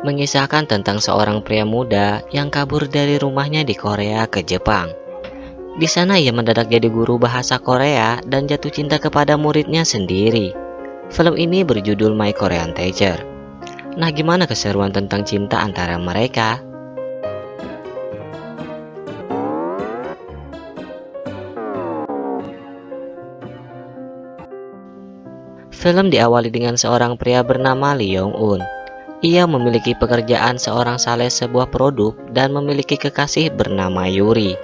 mengisahkan tentang seorang pria muda yang kabur dari rumahnya di Korea ke Jepang. Di sana ia mendadak jadi guru bahasa Korea dan jatuh cinta kepada muridnya sendiri. Film ini berjudul My Korean Teacher. Nah, gimana keseruan tentang cinta antara mereka? Film diawali dengan seorang pria bernama Lee Young-un. Ia memiliki pekerjaan seorang sales sebuah produk dan memiliki kekasih bernama Yuri.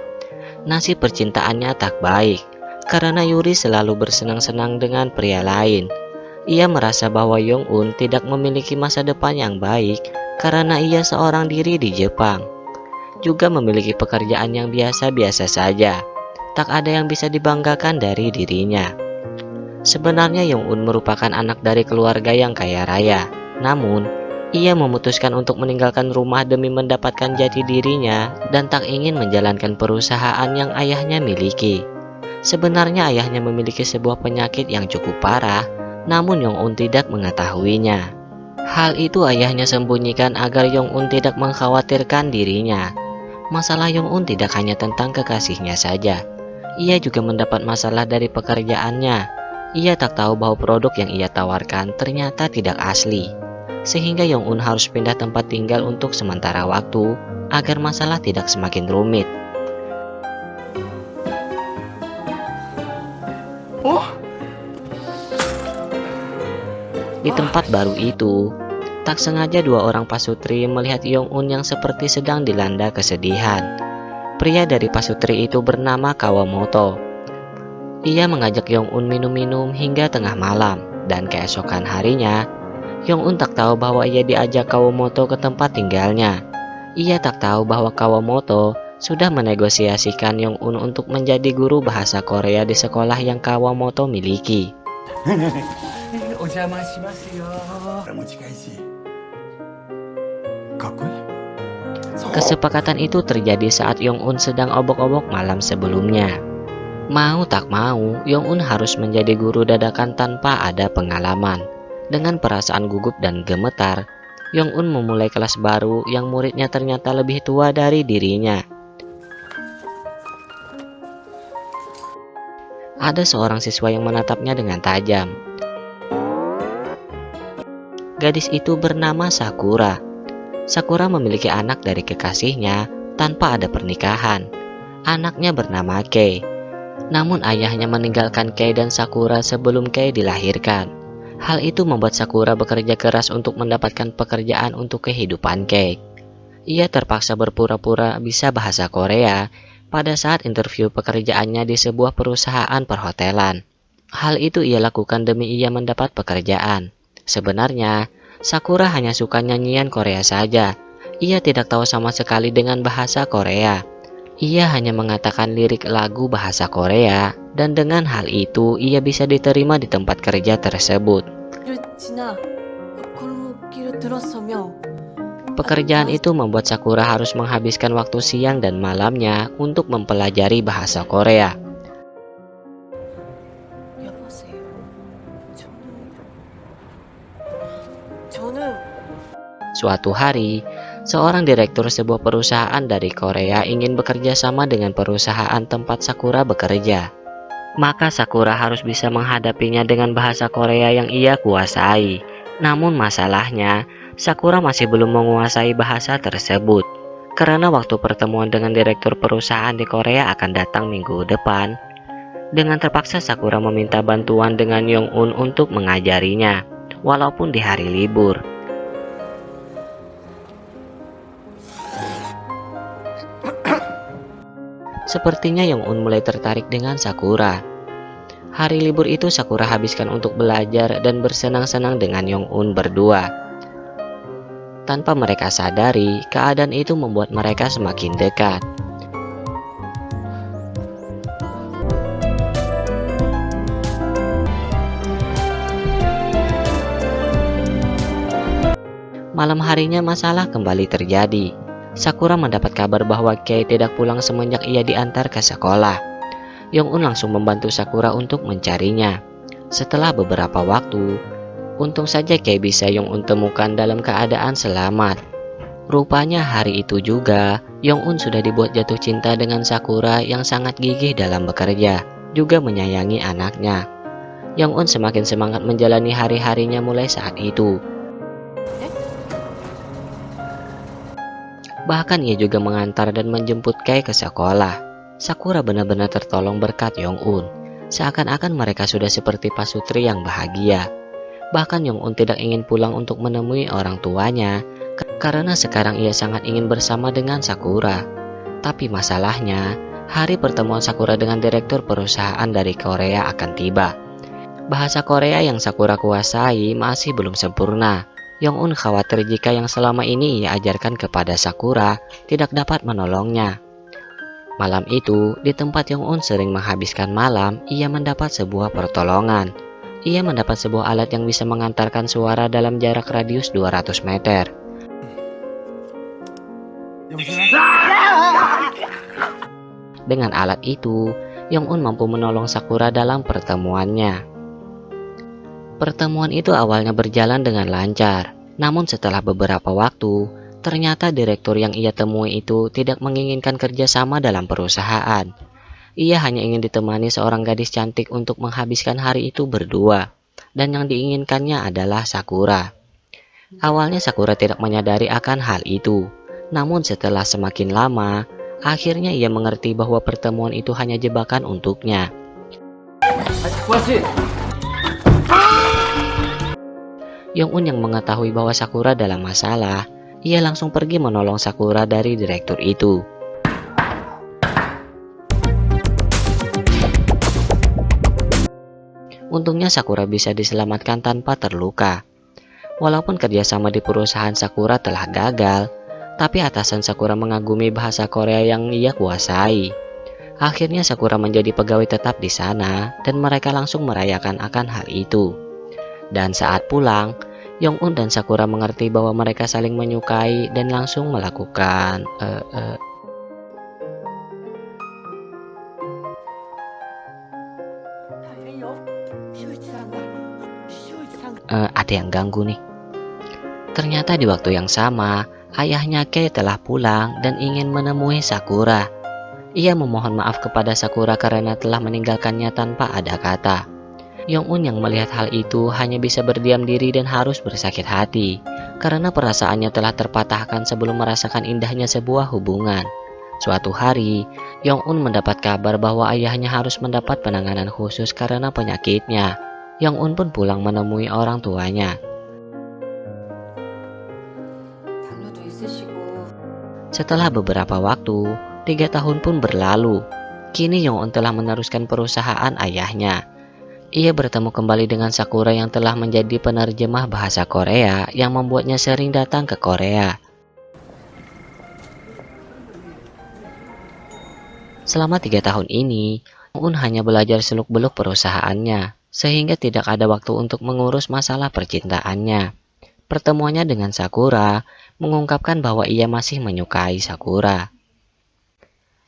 Nasib percintaannya tak baik, karena Yuri selalu bersenang-senang dengan pria lain. Ia merasa bahwa Young-un tidak memiliki masa depan yang baik karena ia seorang diri di Jepang. Juga memiliki pekerjaan yang biasa-biasa saja. Tak ada yang bisa dibanggakan dari dirinya. Sebenarnya Young-un merupakan anak dari keluarga yang kaya raya. Namun, ia memutuskan untuk meninggalkan rumah demi mendapatkan jati dirinya dan tak ingin menjalankan perusahaan yang ayahnya miliki. Sebenarnya ayahnya memiliki sebuah penyakit yang cukup parah, namun Young-un tidak mengetahuinya. Hal itu ayahnya sembunyikan agar Young-un tidak mengkhawatirkan dirinya. Masalah Young-un tidak hanya tentang kekasihnya saja. Ia juga mendapat masalah dari pekerjaannya. Ia tak tahu bahwa produk yang ia tawarkan ternyata tidak asli. Sehingga Young-un harus pindah tempat tinggal untuk sementara waktu agar masalah tidak semakin rumit. Di tempat baru itu, tak sengaja dua orang pasutri melihat Young-un yang seperti sedang dilanda kesedihan. Pria dari pasutri itu bernama Kawamoto. Ia mengajak Young-un minum-minum hingga tengah malam, dan keesokan harinya, Young-un tak tahu bahwa ia diajak Kawamoto ke tempat tinggalnya. Ia tak tahu bahwa Kawamoto sudah menegosiasikan Young-un untuk menjadi guru bahasa Korea di sekolah yang Kawamoto miliki. Kesepakatan itu terjadi saat Young-un sedang obok-obok malam sebelumnya. Mau tak mau, Young-un harus menjadi guru dadakan tanpa ada pengalaman. Dengan perasaan gugup dan gemetar, Young-un memulai kelas baru yang muridnya ternyata lebih tua dari dirinya. Ada seorang siswa yang menatapnya dengan tajam. Gadis itu bernama Sakura. Sakura memiliki anak dari kekasihnya tanpa ada pernikahan. Anaknya bernama Kei. Namun ayahnya meninggalkan Kei dan Sakura sebelum Kei dilahirkan. Hal itu membuat Sakura bekerja keras untuk mendapatkan pekerjaan untuk kehidupan Kei. Ia terpaksa berpura-pura bisa bahasa Korea pada saat interview pekerjaannya di sebuah perusahaan perhotelan. Hal itu ia lakukan demi ia mendapat pekerjaan. Sebenarnya, Sakura hanya suka nyanyian Korea saja. Ia tidak tahu sama sekali dengan bahasa Korea. Ia hanya mengatakan lirik lagu bahasa Korea, dan dengan hal itu ia bisa diterima di tempat kerja tersebut. Pekerjaan itu membuat Sakura harus menghabiskan waktu siang dan malamnya untuk mempelajari bahasa Korea. Suatu hari, seorang direktur sebuah perusahaan dari Korea ingin bekerja sama dengan perusahaan tempat Sakura bekerja. Maka Sakura harus bisa menghadapinya dengan bahasa Korea yang ia kuasai. Namun masalahnya, Sakura masih belum menguasai bahasa tersebut. Karena waktu pertemuan dengan direktur perusahaan di Korea akan datang minggu depan. Dengan terpaksa Sakura meminta bantuan dengan Young-un untuk mengajarinya, walaupun di hari libur. Sepertinya Young-un mulai tertarik dengan Sakura. Hari libur itu Sakura habiskan untuk belajar dan bersenang-senang dengan Young-un berdua. Tanpa mereka sadari, keadaan itu membuat mereka semakin dekat. Malam harinya masalah kembali terjadi. Sakura mendapat kabar bahwa Kei tidak pulang semenjak ia diantar ke sekolah. Young-un langsung membantu Sakura untuk mencarinya. Setelah beberapa waktu, untung saja Kei bisa Young-un temukan dalam keadaan selamat. Rupanya hari itu juga, Yong-un sudah dibuat jatuh cinta dengan Sakura yang sangat gigih dalam bekerja, juga menyayangi anaknya. Yong-un semakin semangat menjalani hari-harinya mulai saat itu. Bahkan ia juga mengantar dan menjemput Kei ke sekolah. Sakura benar-benar tertolong berkat Yong-un. Seakan-akan mereka sudah seperti pasutri yang bahagia. Bahkan Yong-un tidak ingin pulang untuk menemui orang tuanya, karena sekarang ia sangat ingin bersama dengan Sakura. Tapi masalahnya, hari pertemuan Sakura dengan direktur perusahaan dari Korea akan tiba. Bahasa Korea yang Sakura kuasai masih belum sempurna. Yong-un khawatir jika yang selama ini ia ajarkan kepada Sakura tidak dapat menolongnya. Malam itu, di tempat Yong-un sering menghabiskan malam, ia mendapat sebuah pertolongan. Ia mendapat sebuah alat yang bisa mengantarkan suara dalam jarak radius 200 meter. Dengan alat itu, Yong-un mampu menolong Sakura dalam pertemuannya. Pertemuan itu awalnya berjalan dengan lancar, namun setelah beberapa waktu, ternyata direktur yang ia temui itu tidak menginginkan kerjasama dalam perusahaan. Ia hanya ingin ditemani seorang gadis cantik untuk menghabiskan hari itu berdua, dan yang diinginkannya adalah Sakura. Awalnya Sakura tidak menyadari akan hal itu, namun setelah semakin lama, akhirnya ia mengerti bahwa pertemuan itu hanya jebakan untuknya. Yong-un yang mengetahui bahwa Sakura dalam masalah, ia langsung pergi menolong Sakura dari direktur itu. Untungnya Sakura bisa diselamatkan tanpa terluka. Walaupun kerjasama di perusahaan Sakura telah gagal, tapi atasan Sakura mengagumi bahasa Korea yang ia kuasai. Akhirnya Sakura menjadi pegawai tetap di sana dan mereka langsung merayakan akan hal itu. Dan saat pulang, Yong-un dan Sakura mengerti bahwa mereka saling menyukai dan langsung melakukan ada yang ganggu nih. Ternyata di waktu yang sama, ayahnya Kei telah pulang dan ingin menemui Sakura. Ia memohon maaf kepada Sakura karena telah meninggalkannya tanpa ada kata. Yong-un yang melihat hal itu hanya bisa berdiam diri dan harus bersakit hati, karena perasaannya telah terpatahkan sebelum merasakan indahnya sebuah hubungan. Suatu hari, Yong-un mendapat kabar bahwa ayahnya harus mendapat penanganan khusus karena penyakitnya. Yong-un pun pulang menemui orang tuanya. Setelah beberapa waktu, 3 tahun pun berlalu. Kini Yong-un telah meneruskan perusahaan ayahnya. Ia bertemu kembali dengan Sakura yang telah menjadi penerjemah bahasa Korea yang membuatnya sering datang ke Korea. Selama 3 tahun ini, Yong-un hanya belajar seluk-beluk perusahaannya, sehingga tidak ada waktu untuk mengurus masalah percintaannya. Pertemuannya dengan Sakura mengungkapkan bahwa ia masih menyukai Sakura.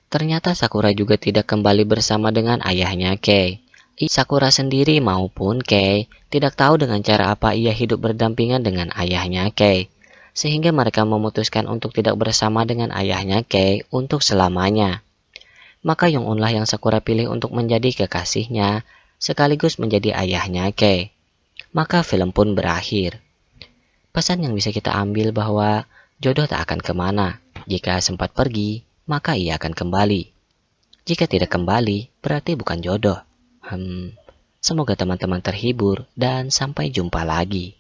Ternyata Sakura juga tidak kembali bersama dengan ayahnya Kei. Sakura sendiri maupun Kei tidak tahu dengan cara apa ia hidup berdampingan dengan ayahnya Kei, sehingga mereka memutuskan untuk tidak bersama dengan ayahnya Kei untuk selamanya. Maka Yong-un lah yang Sakura pilih untuk menjadi kekasihnya, sekaligus menjadi ayahnya Kei. Maka film pun berakhir. Pesan yang bisa kita ambil bahwa jodoh tak akan kemana. Jika sempat pergi, maka ia akan kembali. Jika tidak kembali, berarti bukan jodoh. Semoga teman-teman terhibur dan sampai jumpa lagi.